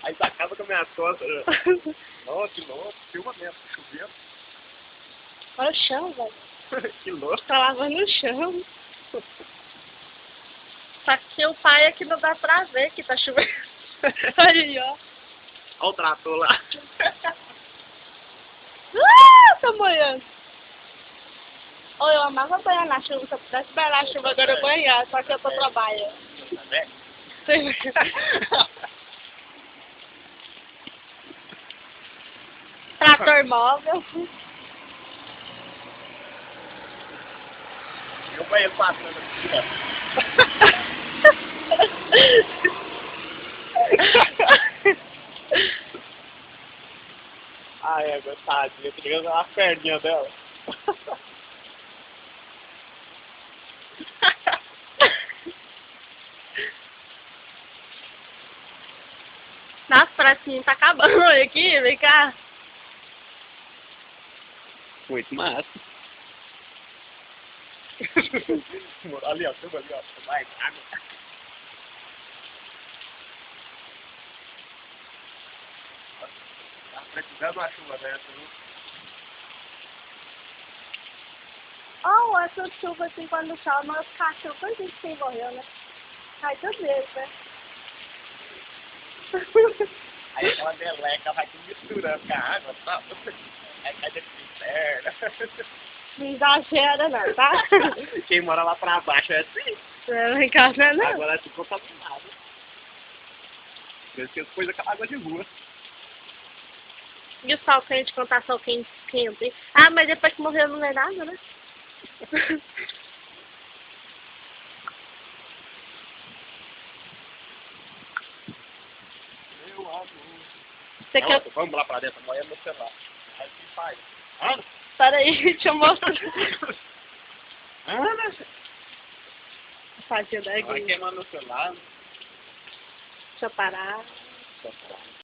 Aí tá acaba com as minhas costas. Nossa, que louco. Filma mesmo, chovendo. Olha o chão, velho. Que louco. Tá lavando o chão. Só que o pai é que não dá pra ver que tá chovendo. Olha aí, ó. Olha o trator lá. Tá molhando. Ô, eu amava banhar na chuva. Se eu pudesse banhar na chuva, agora eu banhar. Só que eu tô trabalhando. Trator móvel. E o banheiro passando aqui, ó. Ah, é, tadinha, pegando a perninha dela. Nossa, parece que tá acabando aqui, vem cá. Muito massa. Ali, ó, tudo ali, ó. Mais água. Tá precisando uma chuva dessa, viu? Oh, essa chuva assim, quando chove, os cachorros, quando a gente se morreu, né? Cai tudo deles, né? Aí aquela meleca vai tudo misturando com a água, tá? Aí cai dentro do inferno. Não exagera não, tá? Quem mora lá pra baixo é assim. Lá em casa não. Agora é tudo contaminado. Por isso que eles pôs aquela água de rua. E o sol quente, contar sol quente, quente. Ah, mas depois que morreu não é nada, né? Meu amor. Você quer... Vamos lá pra dentro, amanhã no celular. Aí que faz? Ana? Peraí, deixa eu mostrar. Ana? Fazia da Vai queimando no celular. Deixa eu parar. Deixa eu parar.